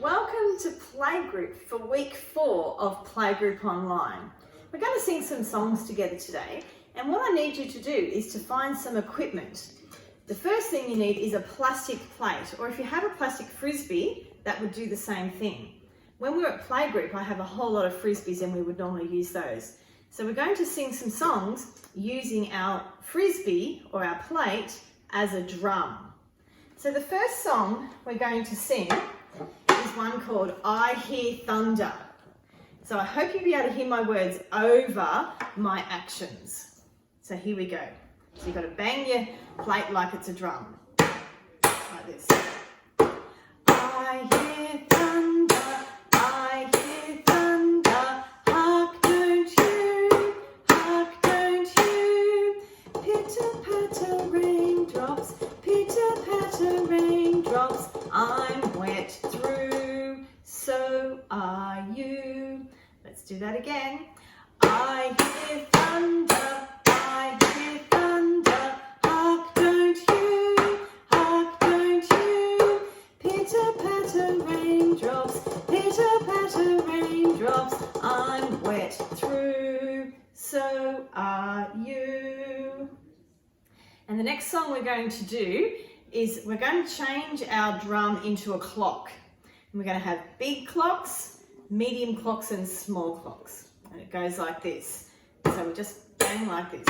Welcome to Playgroup for week 4 of Playgroup Online. We're going to sing some songs together today, and what I need you to do is to find some equipment. The first thing you need is a plastic plate, or if you have a plastic frisbee, that would do the same thing. When we were at Playgroup, I have a whole lot of frisbees and we would normally use those. So we're going to sing some songs using our frisbee or our plate as a drum. So the first song we're going to sing is one called I Hear Thunder. So I hope you'll be able to hear my words over my actions. So here we go. So you've got to bang your plate like it's a drum. Like this. I hear thunder, I hear thunder, hark don't you, pitter-patter raindrops, pitter-patter raindrops, I'm wet through, so are you. Let's do that again. I hear thunder, I hear thunder, hark don't you, pitter-patter raindrops, I'm wet through, so are you. And the next song we're going to do is we're going to change our drum into a clock. And we're going to have big clocks, medium clocks and small clocks. And it goes like this. So we just bang like this.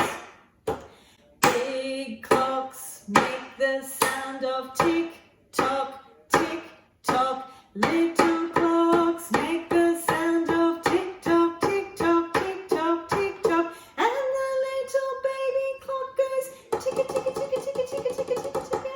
Big clocks make the sound of tick tock, tick tock. Little clocks make the sound of tick tock, tick tock, tick tock, tick tock. And the little baby clock goes ticka, ticka, ticka, ticka, ticka, ticka, ticka, ticka.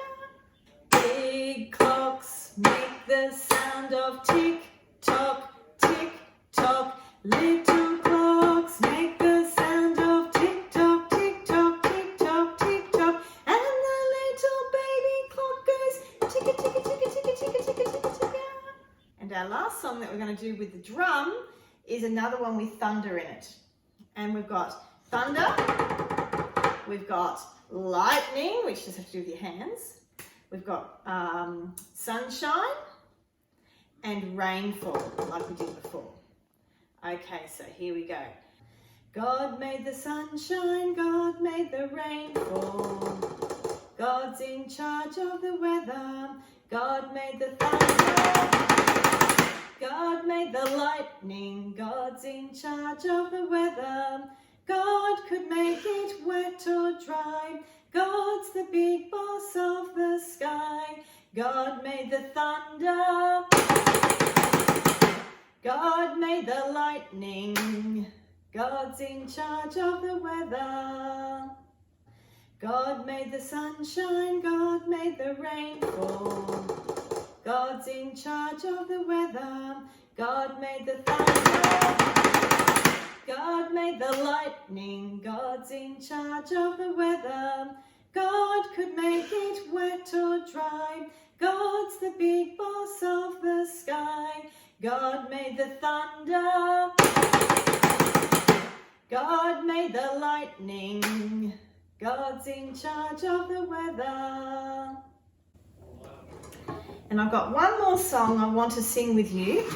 Big clocks make the sound of tick tock, tick tock. Little clocks make the sound of tick tock, tick tock, tick tock, tick tock. And the little baby clock goes ticka, ticka, ticka, ticka, ticka, ticka, ticka, ticka. And our last song that we're going to do with the drum is another one with thunder in it. And we've got thunder, we've got lightning, which just have to do with your hands. We've got sunshine and rainfall, like we did before. Okay, so here we go. God made the sunshine, God made the rainfall. God's in charge of the weather. God made the thunder. God made the lightning. God's in charge of the weather. God could make it wet or dry. God's the big boss of the sky. God made the thunder. God made the lightning. God's in charge of the weather. God made the sunshine. God made the rainfall. God's in charge of the weather. God made the thunder. God made the lightning. God's in charge of the weather. God could make it wet or dry. God's the big boss of the sky. God made the thunder. God made the lightning. God's in charge of the weather. And I've got one more song I want to sing with you.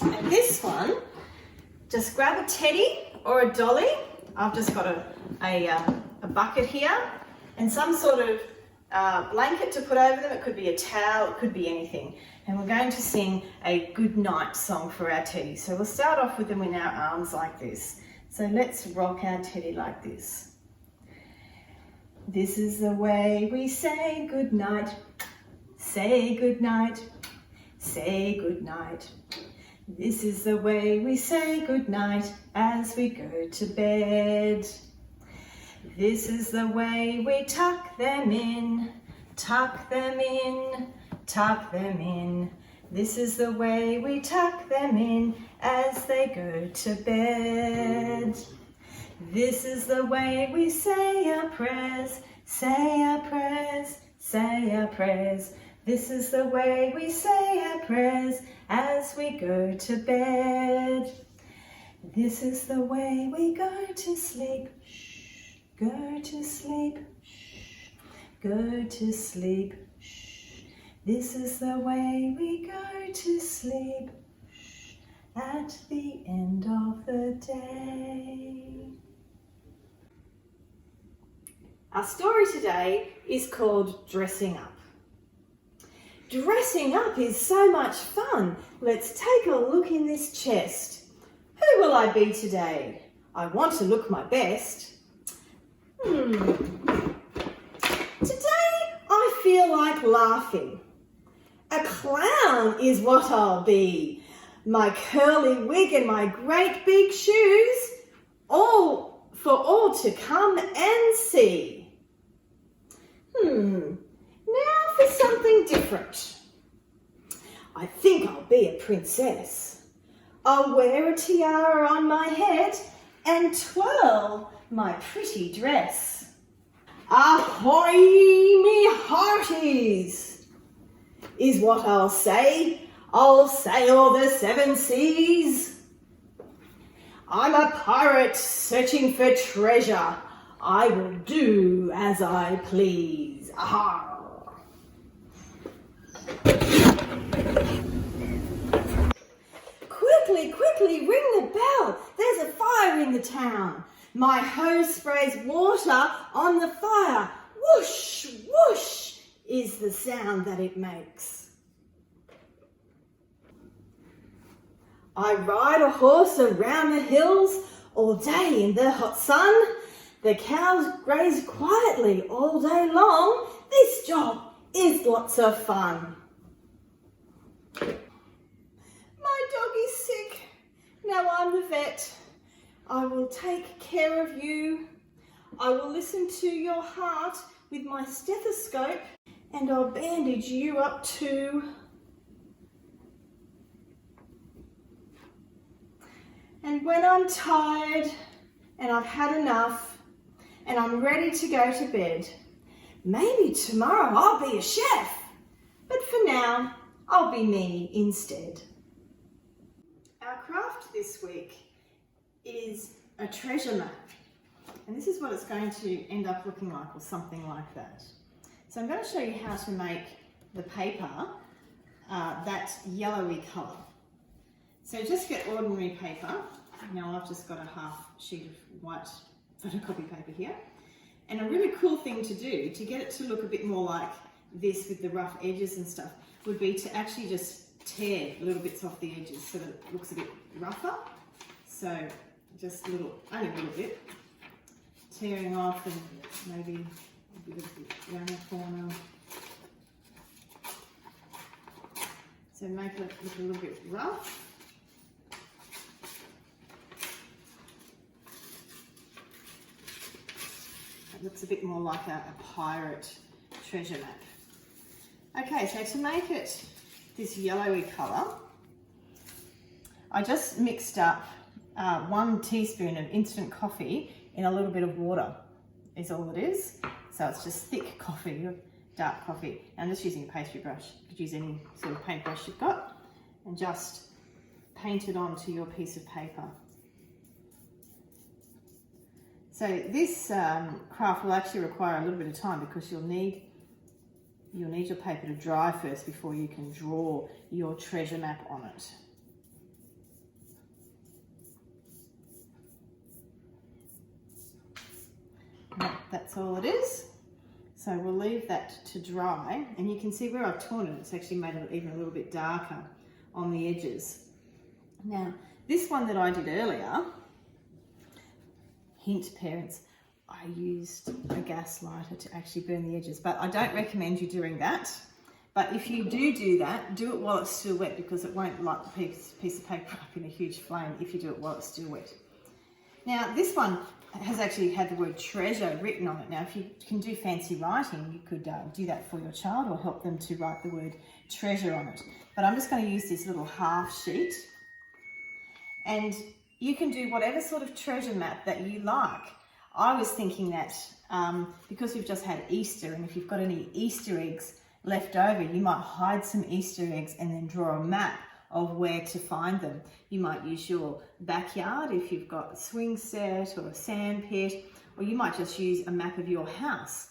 And this one, just grab a teddy or a dolly. I've just got a bucket here and some sort of blanket to put over them. It could be a towel, it could be anything. And we're going to sing a good night song for our teddy. So we'll start off with them in our arms like this. So let's rock our teddy like this. This is the way we say good night. Say good night. Say good night. This is the way we say good night as we go to bed. This is the way we tuck them in, tuck them in, tuck them in. This is the way we tuck them in as they go to bed. This is the way we say our prayers, say our prayers, say our prayers. This is the way we say our prayers as we go to bed. This is the way we go to sleep. Shh. Go to sleep. Shh. Go to sleep. Shh. This is the way we go to sleep at the end of the day. Our story today is called Dressing Up. Dressing up is so much fun. Let's take a look in this chest. Who will I be today? I want to look my best. Today I feel like laughing. A clown is what I'll be. My curly wig and my great big shoes, all for all to come and see. Now for something different. I think I'll be a princess. I'll wear a tiara on my head and twirl my pretty dress. Ahoy, me hearties, is what I'll say. I'll sail the 7 seas. I'm a pirate searching for treasure. I will do as I please. Aha! Quickly, quickly, ring the bell. There's a fire in the town. My hose sprays water on the fire. Whoosh, whoosh is the sound that it makes. I ride a horse around the hills all day in the hot sun. The cows graze quietly all day long. This job is lots of fun. My dog is sick. Now I'm the vet. I will take care of you. I will listen to your heart with my stethoscope and I'll bandage you up too. And when I'm tired and I've had enough and I'm ready to go to bed, maybe tomorrow I'll be a chef. But for now, I'll be me instead. Our craft this week is a treasure map. And this is what it's going to end up looking like, or something like that. So I'm going to show you how to make the paper that yellowy colour. So just get ordinary paper. Now I've just got a half sheet of white photocopy paper here. And a really cool thing to do to get it to look a bit more like this with the rough edges and stuff would be to actually just tear little bits off the edges so that it looks a bit rougher. So just only a little bit. Tearing off and maybe a bit around the corner. So make it look a little bit rough. It looks a bit more like a pirate treasure map. Okay, so to make it this yellowy colour, I just mixed up 1 teaspoon of instant coffee in a little bit of water, is all it is. So it's just thick coffee, dark coffee. And I'm just using a pastry brush. You could use any sort of paintbrush you've got and just paint it onto your piece of paper. So this craft will actually require a little bit of time because you'll need your paper to dry first before you can draw your treasure map on it. That's all it is. So we'll leave that to dry, and you can see where I've torn it, it's actually made it even a little bit darker on the edges. Now, this one that I did earlier, hint parents, I used a gas lighter to actually burn the edges, but I don't recommend you doing that. But if you do that, do it while it's still wet because it won't light the piece of paper up in a huge flame if you do it while it's still wet. Now, this one has actually had the word treasure written on it. Now, if you can do fancy writing, you could do that for your child or help them to write the word treasure on it. But I'm just going to use this little half sheet, and you can do whatever sort of treasure map that you like. I was thinking that because we've just had Easter, and if you've got any Easter eggs left over, you might hide some Easter eggs and then draw a map of where to find them. You might use your backyard if you've got a swing set or a sand pit, or you might just use a map of your house.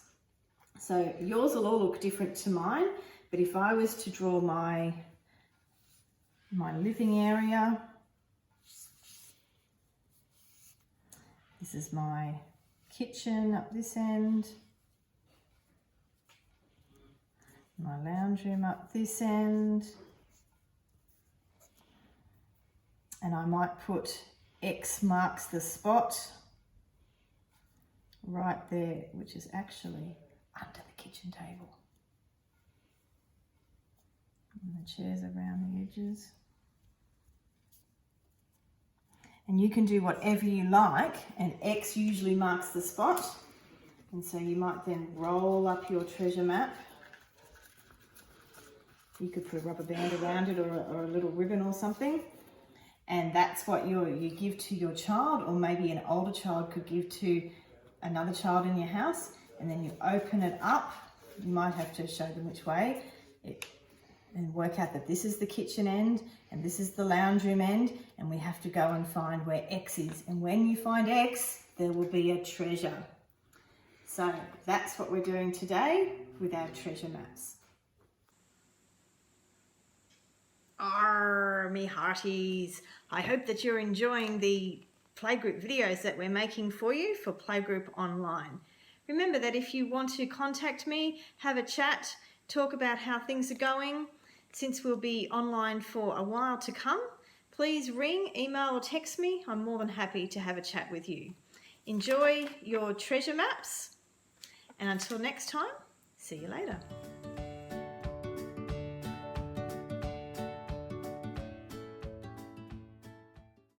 So yours will all look different to mine, But if I was to draw my living area, this is my kitchen up this end, my lounge room up this end, and I might put X marks the spot right there, which is actually under the kitchen table. And the chairs around the edges. And you can do whatever you like, and X usually marks the spot. And so you might then roll up your treasure map. You could put a rubber band around it, or a little ribbon or something. And that's what you give to your child, or maybe an older child could give to another child in your house. And then you open it up. You might have to show them which way. And work out that this is the kitchen end and this is the lounge room end, and we have to go and find where X is. And when you find X, there will be a treasure. So that's what we're doing today with our treasure maps. Me hearties, I hope that you're enjoying the playgroup videos that we're making for you for Playgroup Online. Remember that if you want to contact me, have a chat, talk about how things are going, since we'll be online for a while to come, please ring, email or text me. I'm more than happy to have a chat with you. Enjoy your treasure maps, and until next time, see you later.